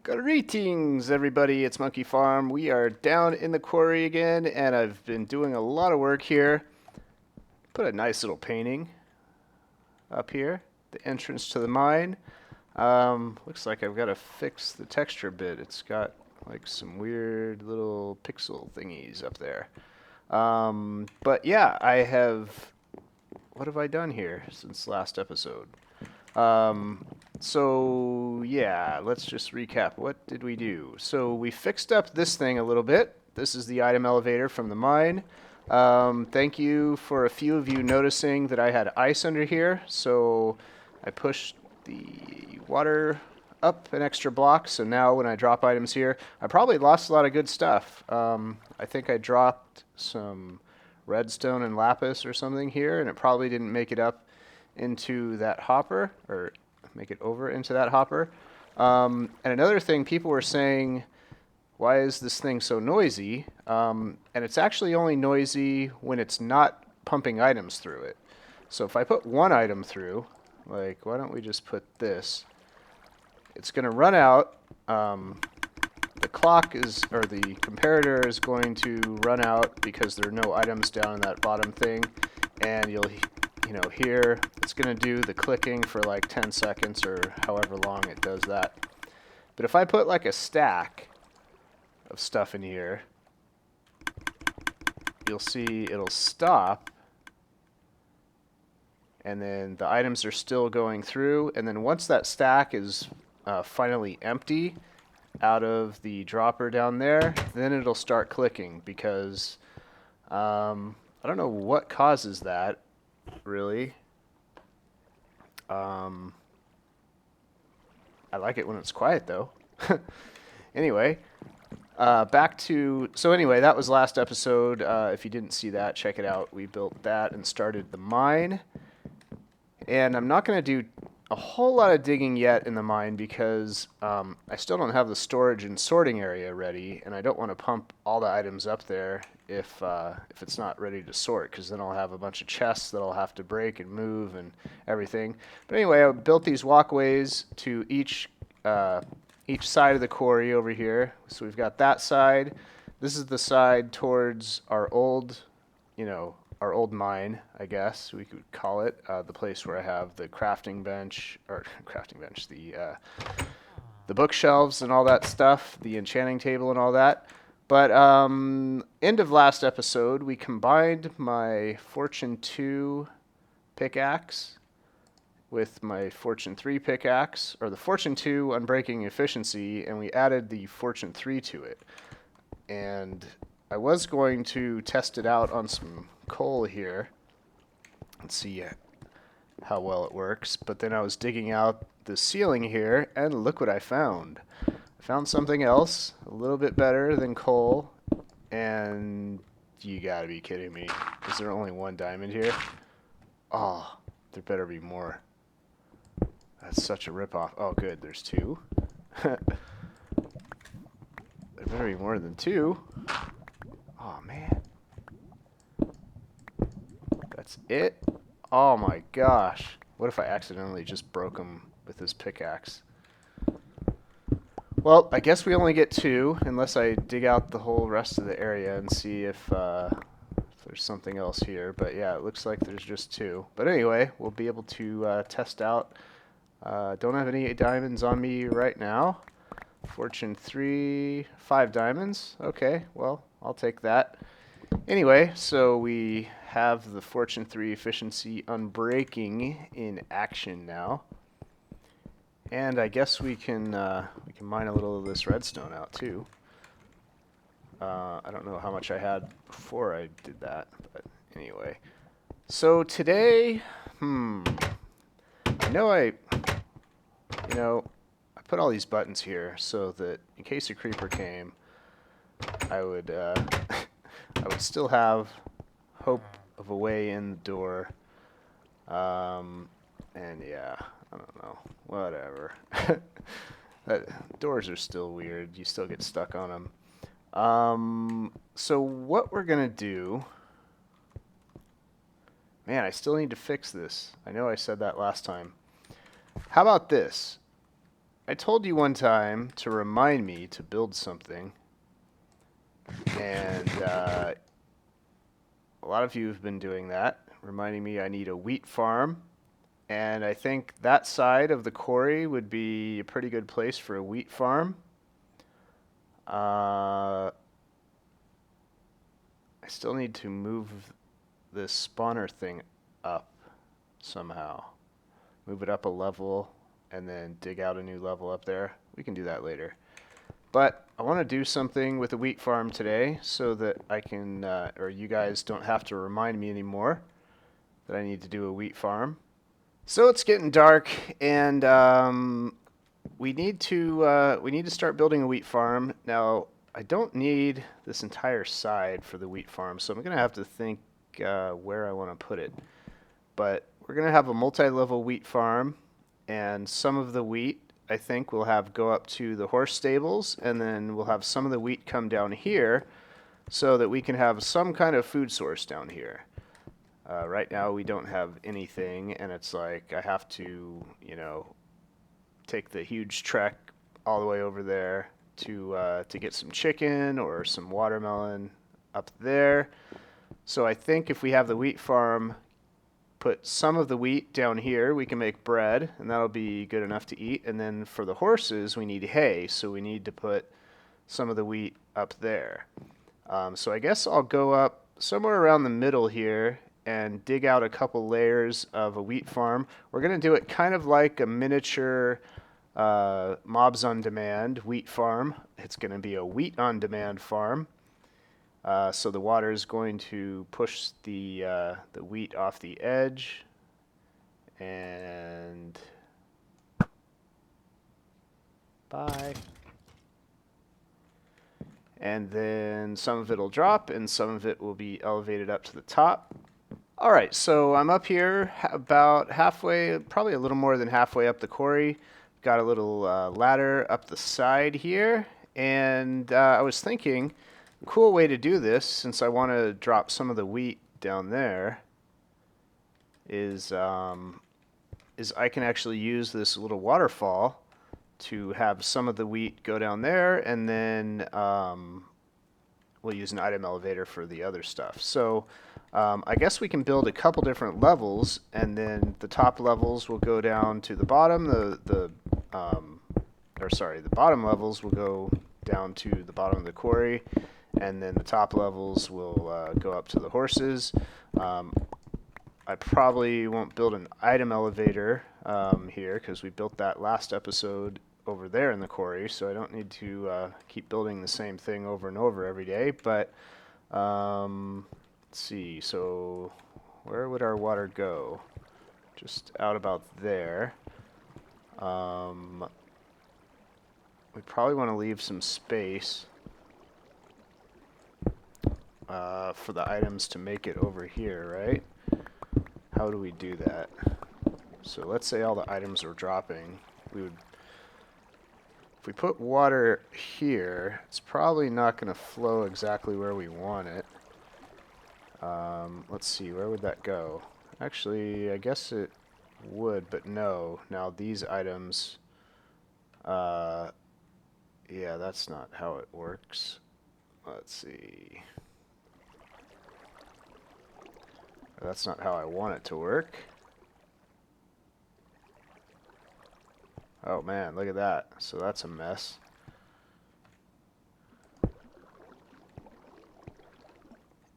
Greetings, everybody. It's Monkey Farm. We are down in the quarry again, and I've been doing a lot of work here. Put a nice little painting up here, the entrance to the mine. Looks like I've got to fix the texture a bit. It's got like some weird little pixel thingies up there. But yeah, what have I done here since last episode? So yeah, let's just recap. What did we do? So we fixed up this thing a little bit. This is the item elevator from the mine. Thank you for a few of you noticing that I had ice under here. So I pushed the water up an extra block. So now when I drop items here, I probably lost a lot of good stuff. I think I dropped some redstone and lapis or something here, and it probably didn't make it up into that hopper, or make it over into that hopper. And another thing, people were saying, why is this thing so noisy? And it's actually only noisy when it's not pumping items through it. So if I put one item through, like, why don't we just put this? It's going to run out. The clock is, or the comparator is going to run out because there are no items down in that bottom thing. And you'll here it's going to do the clicking for like 10 seconds or however long it does that. But if I put like a stack of stuff in here, you'll see it'll stop, and then the items are still going through, and then once that stack is finally empty out of the dropper down there, then it'll start clicking because I don't know what causes that. Really. I like it when it's quiet, though. Anyway, anyway, that was last episode. If you didn't see that, check it out. We built that and started the mine. And I'm not going to do a whole lot of digging yet in the mine because I still don't have the storage and sorting area ready, and I don't want to pump all the items up there if it's not ready to sort, because then I'll have a bunch of chests that I'll have to break and move and everything. But anyway, I built these walkways to each side of the quarry over here. So we've got that side. This is the side towards our old mine, I guess we could call it, the place where I have the crafting bench, the bookshelves and all that stuff, the enchanting table and all that. But end of last episode, we combined my Fortune 2 pickaxe with my Fortune 3 pickaxe, or the Fortune 2 unbreaking efficiency, and we added the Fortune 3 to it. And I was going to test it out on some coal here and see how well it works, but then I was digging out the ceiling here, and look what I found. I found something else a little bit better than coal, and you gotta be kidding me. Is there only one diamond here? Oh, there better be more. That's such a ripoff. Oh, good, there's two. There better be more than two. Oh, man. That's it? Oh my gosh. What if I accidentally just broke them with this pickaxe? Well, I guess we only get two, unless I dig out the whole rest of the area and see if there's something else here. But yeah, it looks like there's just two. But anyway, we'll be able to test out. Don't have any diamonds on me right now. Fortune 3, 5 diamonds. Okay, well, I'll take that. Anyway, so we have the Fortune 3 efficiency unbreaking in action now. And I guess we can mine a little of this redstone out too. I don't know how much I had before I did that, but anyway. So today, I put all these buttons here so that in case a creeper came, I would I would still have hope of a way in the door. And yeah, I don't know, whatever. Doors are still weird. You still get stuck on them. So what we're gonna do, man, I still need to fix this. I know I said that last time. How about this? I told you one time to remind me to build something, and a lot of you have been doing that, reminding me I need a wheat farm, and I think that side of the quarry would be a pretty good place for a wheat farm. I still need to move this spawner thing up somehow. Move it up a level and then dig out a new level up there. We can do that later. But I want to do something with the wheat farm today so that I can, or you guys don't have to remind me anymore that I need to do a wheat farm. So it's getting dark, and we need to start building a wheat farm. Now, I don't need this entire side for the wheat farm, so I'm going to have to think where I want to put it. But we're going to have a multi-level wheat farm, and some of the wheat I think we'll have go up to the horse stables, and then we'll have some of the wheat come down here so that we can have some kind of food source down here. Right now we don't have anything, and it's like I have to, take the huge trek all the way over there to get some chicken or some watermelon up there. So I think if we have the wheat farm, put some of the wheat down here, we can make bread, and that'll be good enough to eat. And then for the horses, we need hay, so we need to put some of the wheat up there. So I guess I'll go up somewhere around the middle here and dig out a couple layers of a wheat farm. We're going to do it kind of like a miniature mobs on demand wheat farm. It's going to be a wheat on demand farm. So the water is going to push the wheat off the edge, and bye. And then some of it will drop, and some of it will be elevated up to the top. All right, so I'm up here about halfway, probably a little more than halfway up the quarry. Got a little ladder up the side here, and I was thinking, a cool way to do this, since I want to drop some of the wheat down there, is I can actually use this little waterfall to have some of the wheat go down there, and then we'll use an item elevator for the other stuff. So I guess we can build a couple different levels, and then the top levels will go down to the bottom. The bottom levels will go down to the bottom of the quarry, and then the top levels will go up to the horses. I probably won't build an item elevator here because we built that last episode over there in the quarry, so I don't need to keep building the same thing over and over every day. But let's see, so where would our water go? Just out about there. We probably want to leave some space for the items to make it over here, right? How do we do that? So let's say all the items are dropping. If we put water here, it's probably not going to flow exactly where we want it. Let's see, where would that go? Actually, I guess it would, but no. Now these items, yeah, that's not how it works. Let's see. That's not how I want it to work. Oh man, look at that. So that's a mess.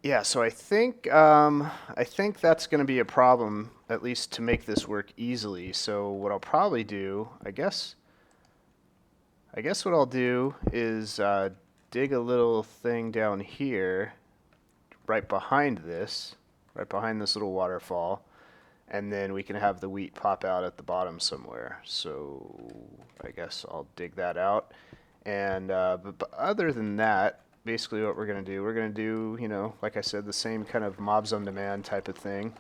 Yeah, so I think that's going to be a problem, at least to make this work easily. So what I'll probably do, I guess what I'll do is dig a little thing down here, right behind this little waterfall, and then we can have the wheat pop out at the bottom somewhere. So I guess I'll dig that out. And but other than that, basically what we're going to do, like I said, the same kind of mobs on demand type of thing,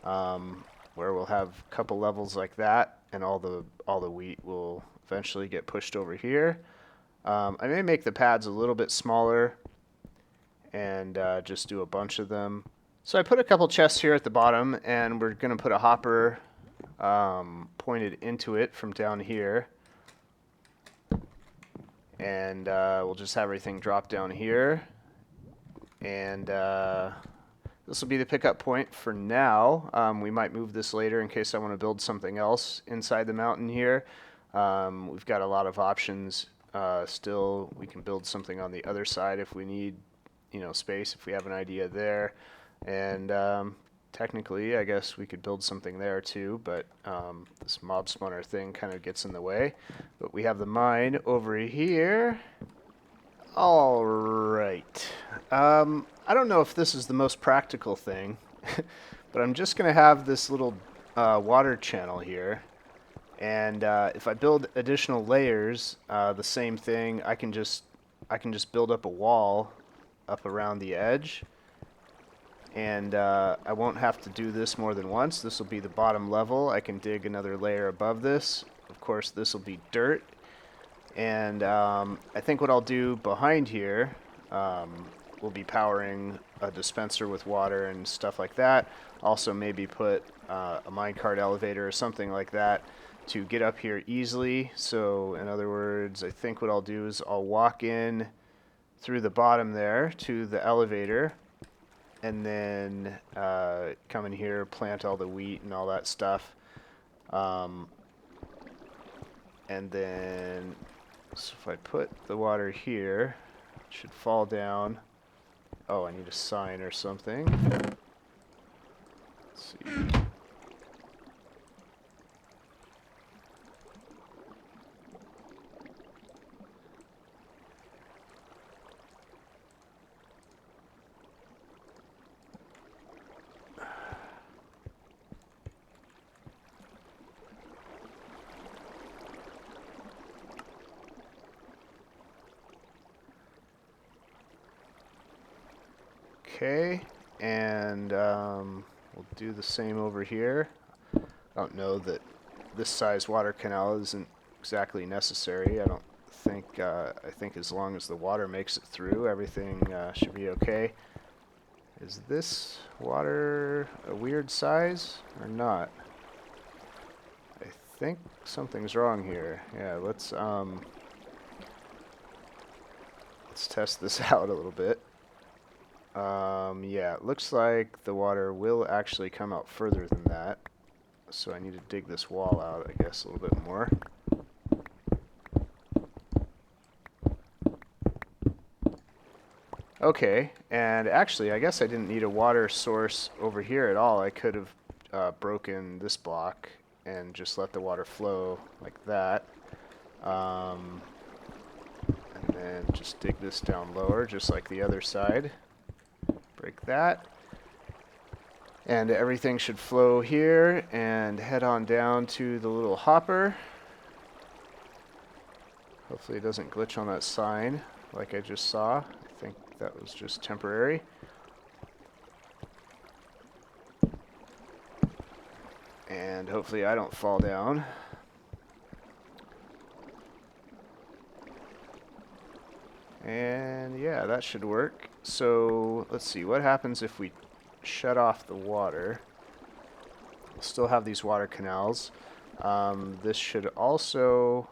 where we'll have a couple levels like that, and all the wheat will eventually get pushed over here. I may make the pads a little bit smaller and just do a bunch of them. So I put a couple chests here at the bottom, and we're going to put a hopper pointed into it from down here. And we'll just have everything drop down here. And this will be the pickup point for now. We might move this later in case I want to build something else inside the mountain here. We've got a lot of options still. We can build something on the other side if we need, space, if we have an idea there. And technically, I guess we could build something there too, but this mob spawner thing kind of gets in the way. But we have the mine over here. All right. I don't know if this is the most practical thing, but I'm just going to have this little water channel here. And if I build additional layers, the same thing, I can just build up a wall up around the edge. And I won't have to do this more than once. This will be the bottom level. I can dig another layer above this. Of course, this will be dirt. And I think what I'll do behind here will be powering a dispenser with water and stuff like that. Also maybe put a minecart elevator or something like that to get up here easily. So in other words, I think what I'll do is I'll walk in through the bottom there to the elevator, and then come in here, plant all the wheat and all that stuff. And then, so if I put the water here, it should fall down. Oh, I need a sign or something. Let's see. Okay, and we'll do the same over here. I don't know that this size water canal isn't exactly necessary. I don't think, I think as long as the water makes it through, everything should be okay. Is this water a weird size or not? I think something's wrong here. Yeah, let's test this out a little bit. Yeah, it looks like the water will actually come out further than that. So I need to dig this wall out, I guess, a little bit more. Okay, and actually, I guess I didn't need a water source over here at all. I could have broken this block and just let the water flow like that. And then just dig this down lower, just like the other side. Break that. And everything should flow here and head on down to the little hopper. Hopefully it doesn't glitch on that sign like I just saw. I think that was just temporary. And hopefully I don't fall down. And yeah, that should work. So let's see, what happens if we shut off the water? We'll still have these water canals. This should also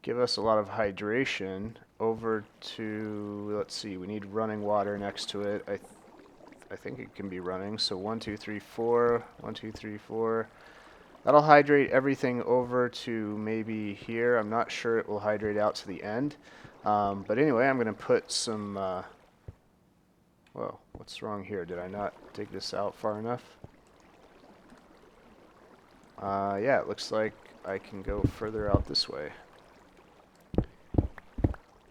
give us a lot of hydration over to, let's see, we need running water next to it. I think it can be running. So 1, 2, 3, 4, 1, 2, 3, 4. That'll hydrate everything over to maybe here. I'm not sure it will hydrate out to the end. But anyway, I'm going to put some, whoa, what's wrong here? Did I not dig this out far enough? Yeah, it looks like I can go further out this way.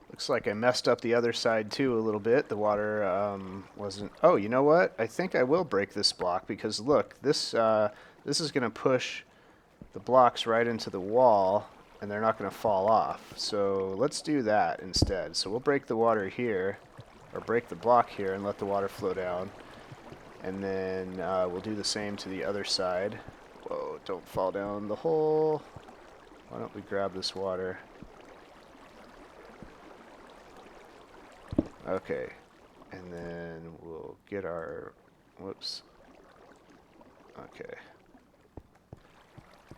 Looks like I messed up the other side too a little bit. The water wasn't... Oh, you know what? I think I will break this block because look, this is going to push the blocks right into the wall and they're not going to fall off. So let's do that instead. So we'll break the water here, or break the block here and let the water flow down. And then we'll do the same to the other side. Whoa, don't fall down the hole. Why don't we grab this water? Okay, and then we'll get our, whoops, okay.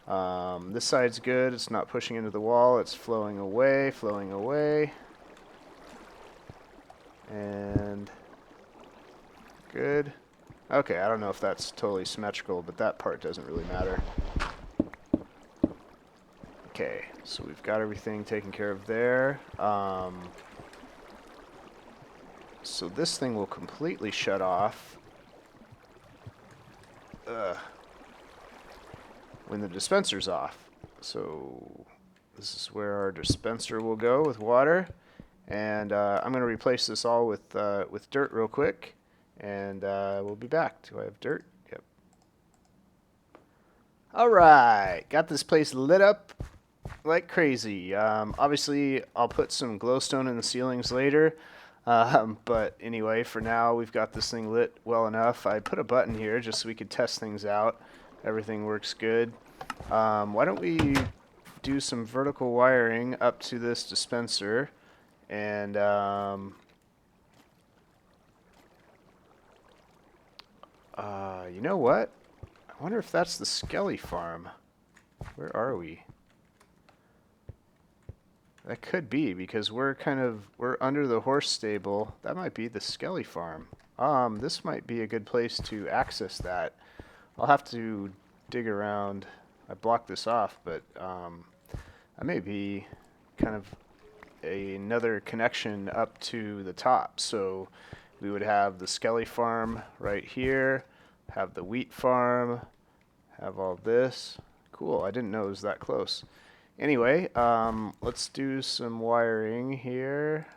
This side's good. It's not pushing into the wall. It's flowing away, flowing away. And good. Okay, I don't know if that's totally symmetrical, but that part doesn't really matter. Okay, so we've got everything taken care of there. So this thing will completely shut off when the dispenser's off. So this is where our dispenser will go with water. And I'm going to replace this all with dirt real quick. And we'll be back. Do I have dirt? Yep. All right. Got this place lit up like crazy. Obviously, I'll put some glowstone in the ceilings later. But anyway, for now, we've got this thing lit well enough. I put a button here just so we could test things out. Everything works good. Why don't we do some vertical wiring up to this dispenser? And you know what? I wonder if that's the Skelly farm. Where are we? That could be, because we're under the horse stable. That might be the Skelly farm. This might be a good place to access that. I'll have to dig around. I blocked this off, but that may be kind of another connection up to the top. So we would have the Skelly farm right here, have the wheat farm, have all this. Cool, I didn't know it was that close. Anyway, let's do some wiring here.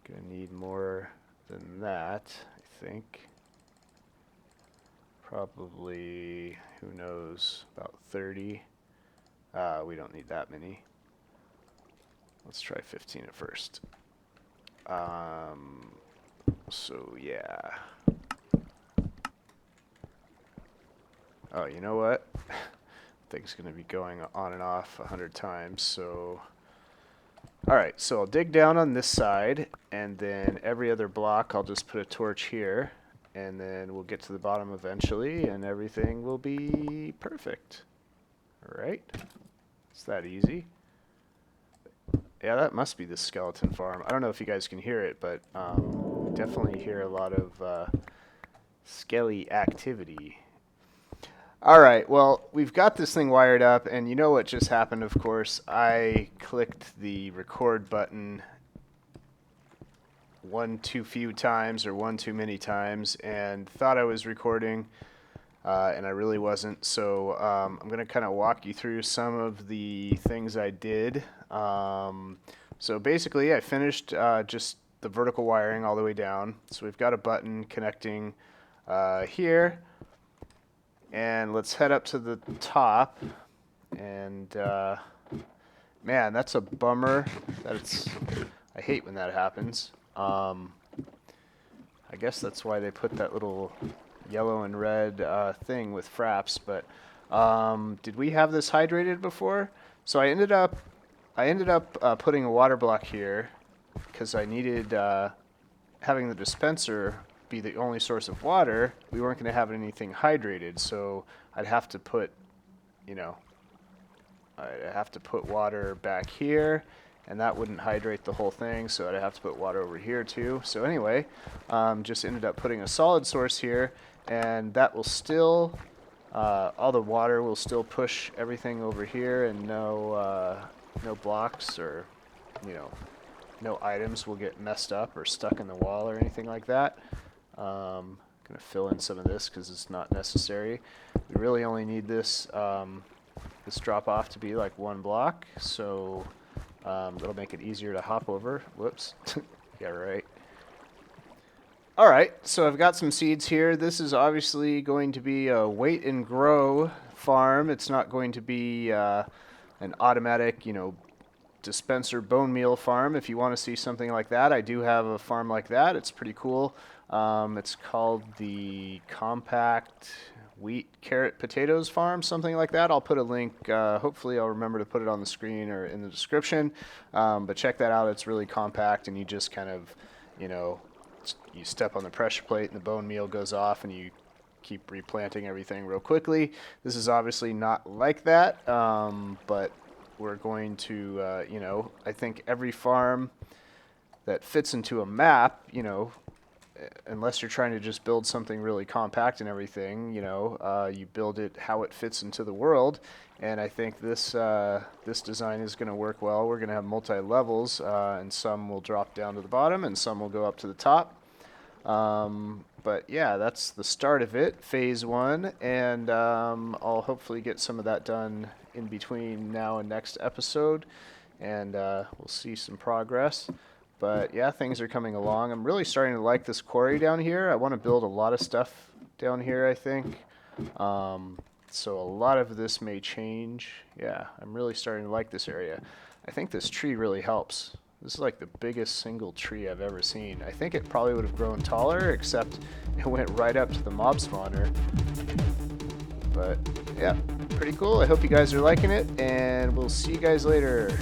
Gonna need more than that, I think. Probably, who knows, about 30. We don't need that many. Let's try 15 at first. So yeah. Oh, you know what? Thing's gonna be going on and off 100 times, so... Alright, so I'll dig down on this side, and then every other block I'll just put a torch here, and then we'll get to the bottom eventually, and everything will be perfect. Alright? It's that easy. Yeah, that must be the skeleton farm. I don't know if you guys can hear it, but definitely hear a lot of skelly activity. Alright, well, we've got this thing wired up, and you know what just happened, of course. I clicked the record button one too few times, or one too many times, and thought I was recording, and I really wasn't. So I'm going to kind of walk you through some of the things I did. So basically, I finished just the vertical wiring all the way down. So we've got a button connecting here. And let's head up to the top. And man, that's a bummer. I hate when that happens. I guess that's why they put that little yellow and red thing with fraps. But did we have this hydrated before? So I ended up putting a water block here because I needed having the dispenser be the only source of water. We weren't going to have anything hydrated, so I'd have to put, I'd have to put water back here, and that wouldn't hydrate the whole thing, so I'd have to put water over here too. So anyway, just ended up putting a solid source here, and that will still, all the water will still push everything over here, and no blocks or, no items will get messed up or stuck in the wall or anything like that. I'm going to fill in some of this because it's not necessary. We really only need this this drop off to be like one block, so that'll make it easier to hop over. Whoops. Yeah, right. Alright, so I've got some seeds here. This is obviously going to be a wait and grow farm. It's not going to be an automatic, dispenser bone meal farm. If you want to see something like that, I do have a farm like that. It's pretty cool. It's called the Compact Wheat Carrot Potatoes Farm, something like that. I'll put a link. Hopefully I'll remember to put it on the screen or in the description. But check that out. It's really compact, and you just kind of, you step on the pressure plate and the bone meal goes off, and you keep replanting everything real quickly. This is obviously not like that, but we're going to, you know, I think every farm that fits into a map, you know, unless you're trying to just build something really compact and everything, you know, you build it how it fits into the world. And I think this this design is going to work well. We're going to have multi-levels, and some will drop down to the bottom, and some will go up to the top. But yeah, that's the start of it, phase 1, and I'll hopefully get some of that done in between now and next episode, and we'll see some progress. But yeah, things are coming along. I'm really starting to like this quarry down here. I want to build a lot of stuff down here, I think. So a lot of this may change. Yeah, I'm really starting to like this area. I think this tree really helps. This is like the biggest single tree I've ever seen. I think it probably would have grown taller, except it went right up to the mob spawner. But yeah, pretty cool. I hope you guys are liking it, and we'll see you guys later.